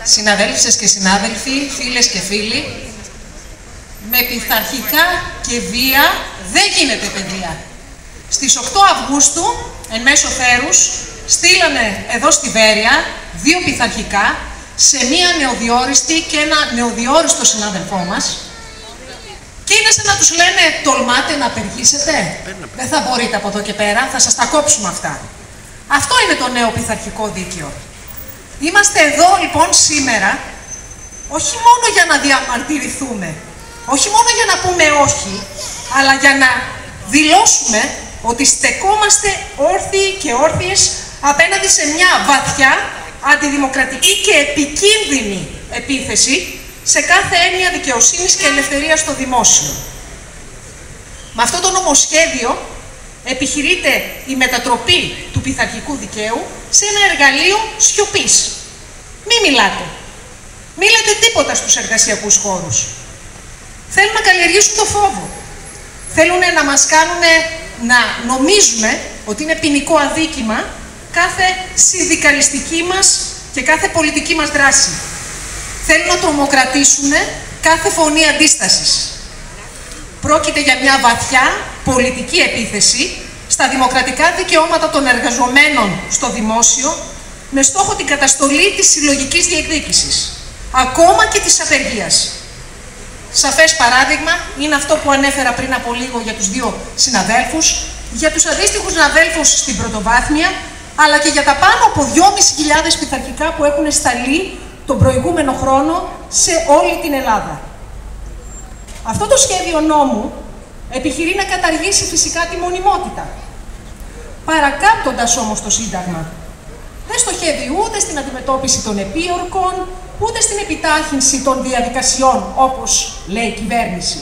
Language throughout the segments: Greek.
Συναδέλφισες και συνάδελφοι, φίλες και φίλοι, με πειθαρχικά και βία δεν γίνεται παιδεία. Στις 8 Αυγούστου, εν μέσω θέρους, στείλανε εδώ στη Βέρεια 2 πειθαρχικά σε μία νεοδιόριστη και ένα νεοδιόριστο συνάδελφό μας. Και είναι σαν να τους λένε, τολμάτε να απεργήσετε? Δεν θα μπορείτε από εδώ και πέρα, θα σας τα κόψουμε αυτά. Αυτό είναι το νέο πειθαρχικό δίκαιο. Είμαστε εδώ λοιπόν σήμερα, όχι μόνο για να διαμαρτυρηθούμε, όχι μόνο για να πούμε όχι, αλλά για να δηλώσουμε ότι στεκόμαστε όρθιοι και όρθιες απέναντι σε μια βαθιά, αντιδημοκρατική και επικίνδυνη επίθεση σε κάθε έννοια δικαιοσύνης και ελευθερίας στο δημόσιο. Με αυτό το νομοσχέδιο επιχειρείται η μετατροπή του πειθαρχικού δικαίου σε ένα εργαλείο σιωπής. Μη μιλάτε. Μη λέτε τίποτα στους εργασιακούς χώρους. Θέλουν να καλλιεργήσουν το φόβο. Θέλουν να μας κάνουν να νομίζουμε ότι είναι ποινικό αδίκημα κάθε συνδικαλιστική μας και κάθε πολιτική μας δράση. Θέλουν να τρομοκρατήσουν κάθε φωνή αντίστασης. Πρόκειται για μια βαθιά πολιτική επίθεση στα δημοκρατικά δικαιώματα των εργαζομένων στο δημόσιο, με στόχο την καταστολή της συλλογικής διεκδίκησης, ακόμα και της απεργίας. Σαφές παράδειγμα είναι αυτό που ανέφερα πριν από λίγο για τους 2 συναδέλφους, για τους αντίστοιχους συναδέλφους στην πρωτοβάθμια, αλλά και για τα πάνω από 2.500 πειθαρχικά που έχουν σταλεί τον προηγούμενο χρόνο σε όλη την Ελλάδα. Αυτό το σχέδιο νόμου επιχειρεί να καταργήσει φυσικά τη μονιμότητα, παρακάμπτοντας όμως το Σύνταγμα. Δεν στοχεύει ούτε στην αντιμετώπιση των επίορκων, ούτε στην επιτάχυνση των διαδικασιών, όπως λέει η κυβέρνηση.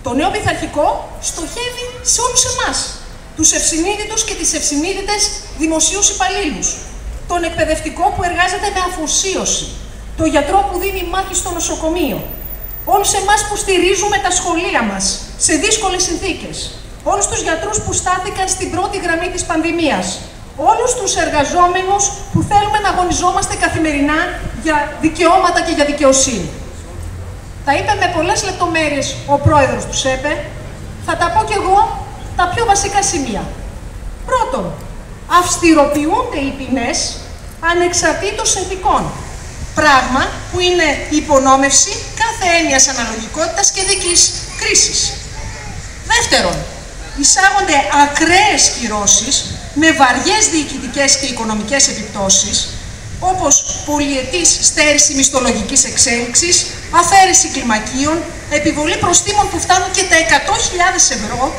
Το νέο πειθαρχικό στοχεύει σε όλους εμάς, τους ευσυνείδητους και τις ευσυνείδητες δημοσίους υπαλλήλους, τον εκπαιδευτικό που εργάζεται με αφοσίωση, τον γιατρό που δίνει μάχη στο νοσοκομείο, όλους εμάς που στηρίζουμε τα σχολεία μας σε δύσκολες συνθήκες, όλους τους γιατρούς που στάθηκαν στην πρώτη γραμμή της πανδημίας, όλους τους εργαζόμενους που θέλουμε να αγωνιζόμαστε καθημερινά για δικαιώματα και για δικαιοσύνη. Τα είπε με πολλές λεπτομέρειες ο πρόεδρος του ΣΕΠΕ, θα τα πω κι εγώ τα πιο βασικά σημεία. Πρώτον, αυστηροποιούνται οι ποινές ανεξαρτήτως συνθηκών, πράγμα που είναι υπονόμευση κάθε έννοιας αναλογικότητας και δίκης κρίσης. Δεύτερον, εισάγονται ακραίες κυρώσεις με βαριές διοικητικές και οικονομικές επιπτώσεις, όπως πολυετής στέρηση μισθολογικής εξέλιξης, αφαίρεση κλιμακίων, επιβολή προστίμων που φτάνουν και τα 100.000 ευρώ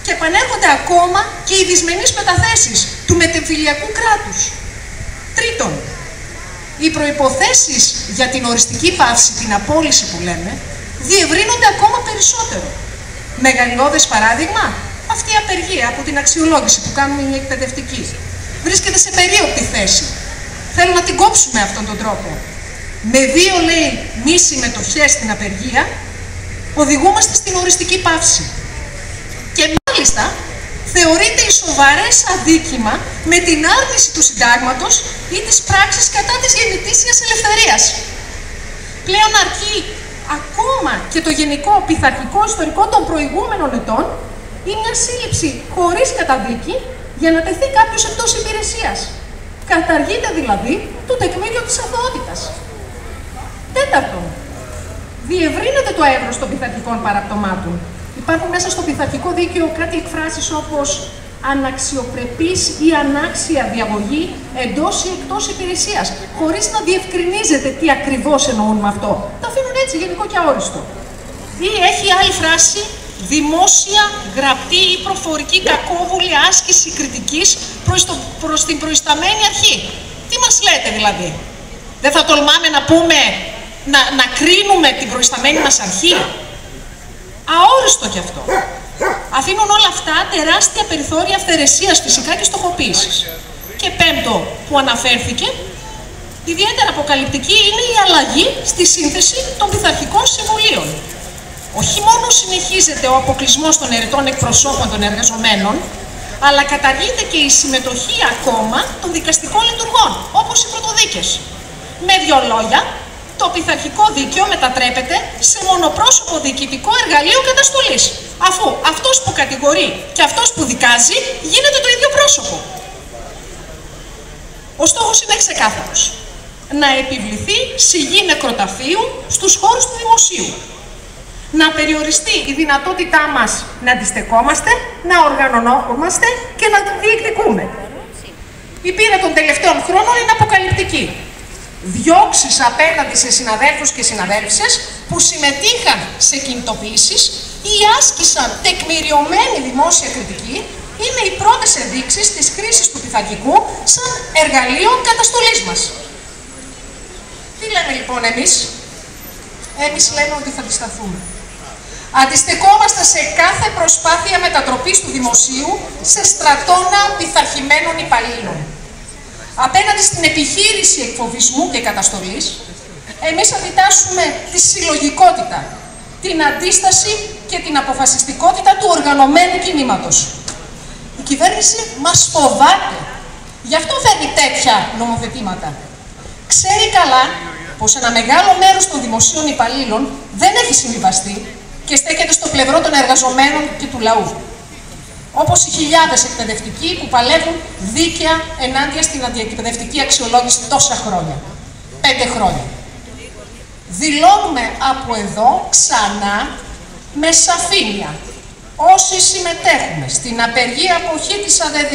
και επανέρχονται ακόμα και οι δυσμενείς μεταθέσεις του μετεμφυλιακού κράτους. Τρίτον, οι προϋποθέσεις για την οριστική πάυση, την απόλυση που λέμε, διευρύνονται ακόμα περισσότερο. Μεγαλειώδες παράδειγμα, αυτή η απεργία από την αξιολόγηση που κάνουμε οι εκπαιδευτικοί βρίσκεται σε περίοπτη θέση. Θέλω να την κόψουμε αυτόν τον τρόπο. Με 2, λέει, μη συμμετοχές στην απεργία, οδηγούμαστε στην οριστική πάυση. Και μάλιστα θεωρείται η σοβαρές αδίκημα με την άρνηση του συντάγματος ή της πράξης κατά της γενετήσιας ελευθερίας. Πλέον αρκεί ακόμα και το γενικό πειθαρχικό ιστορικό των προηγούμενων ετών ή μια σύλληψη χωρίς καταδίκη για να τεθεί κάποιος εκτός υπηρεσίας. Καταργείται δηλαδή το τεκμήριο της αθωότητας. Τέταρτον, διευρύνεται το εύρος των πειθαρχικών παραπτωμάτων. Υπάρχουν μέσα στο πειθαρχικό δίκαιο κάτι εκφράσεις όπως αναξιοπρεπής ή ανάξια διαγωγή εντός ή εκτός υπηρεσίας, χωρίς να διευκρινίζεται τι ακριβώς εννοούν με αυτό. Τα αφήνουν έτσι γενικό και αόριστο. Ή έχει άλλη φράση, δημόσια, γραπτή ή προφορική κακόβουλη άσκηση κριτικής προς την προϊσταμένη αρχή. Τι μας λέτε δηλαδή? Δεν θα τολμάμε να πούμε, να κρίνουμε την προϊσταμένη μας αρχή? Αόριστο κι αυτό. Αφήνουν όλα αυτά τεράστια περιθώρια αυθαιρεσίας φυσικά και στοχοποίησης. Και πέμπτο που αναφέρθηκε, ιδιαίτερα αποκαλυπτική είναι η αλλαγή στη σύνθεση των πειθαρχικών συμβουλίων. Όχι μόνο συνεχίζεται ο αποκλεισμός των ερετών εκπροσώπων των εργαζομένων, αλλά καταργείται και η συμμετοχή ακόμα των δικαστικών λειτουργών, όπως οι πρωτοδίκες. Με δύο λόγια, το πειθαρχικό δίκαιο μετατρέπεται σε μονοπρόσωπο διοικητικό εργαλείο καταστολής, αφού αυτός που κατηγορεί και αυτός που δικάζει γίνεται το ίδιο πρόσωπο. Ο στόχος είναι ξεκάθαρος. Να επιβληθεί σιγή νεκροταφείου στους χώρους του δημοσίου. Να περιοριστεί η δυνατότητά μας να αντιστεκόμαστε, να οργανωνόμαστε και να διεκδικούμε. Η πείρα των τελευταίων χρόνων είναι αποκαλυπτική. Διώξεις απέναντι σε συναδέλφους και συναδέλφισες που συμμετείχαν σε κινητοποιήσεις ή άσκησαν τεκμηριωμένη δημόσια κριτική είναι οι πρώτες ενδείξεις της χρήσης του πειθαρχικού σαν εργαλείο καταστολής μας. Τι λέμε λοιπόν εμείς? Εμείς λέμε ότι θα αντισταθούμε. Αντιστεκόμαστε σε κάθε προσπάθεια μετατροπής του δημοσίου σε στρατόνα πειθαρχημένων υπαλλήλων. Απέναντι στην επιχείρηση εκφοβισμού και καταστολής, εμείς αντιτάσσουμε τη συλλογικότητα, την αντίσταση και την αποφασιστικότητα του οργανωμένου κινήματος. Η κυβέρνηση μας φοβάται, γι' αυτό φέρνει τέτοια νομοθετήματα. Ξέρει καλά πως ένα μεγάλο μέρος των δημοσίων υπαλλήλων δεν έχει συμβιβαστεί και στέκεται στο πλευρό των εργαζομένων και του λαού. Όπως οι χιλιάδες εκπαιδευτικοί που παλεύουν δίκαια ενάντια στην αντιεκπαιδευτική αξιολόγηση τόσα χρόνια. 5 χρόνια. Δηλώνουμε από εδώ ξανά με σαφήνεια. Όσοι συμμετέχουμε στην απεργία αποχή της ΑΔΔ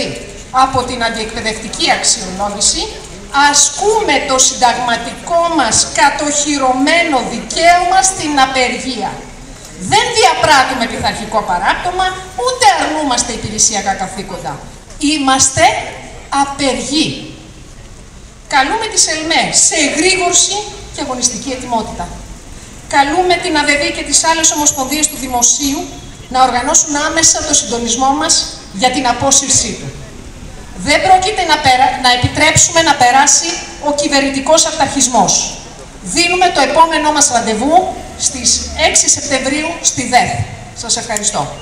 από την αντιεκπαιδευτική αξιολόγηση, ασκούμε το συνταγματικό μας κατοχυρωμένο δικαίωμα στην απεργία. Δεν διαπράττουμε πειθαρχικό παράπτωμα, ούτε αρνούμαστε υπηρεσιακά καθήκοντα. Είμαστε απεργοί. Καλούμε τις ΕΛΜΕ σε εγρήγορση και αγωνιστική ετοιμότητα. Καλούμε την ΑΔΔ και τις άλλες ομοσπονδίες του δημοσίου να οργανώσουν άμεσα το συντονισμό μας για την απόσυρσή του. Δεν πρόκειται να επιτρέψουμε να περάσει ο κυβερνητικός αυταρχισμός. Δίνουμε το επόμενό μας ραντεβού στις 6 Σεπτεμβρίου στη ΔΕΘ. Σας ευχαριστώ.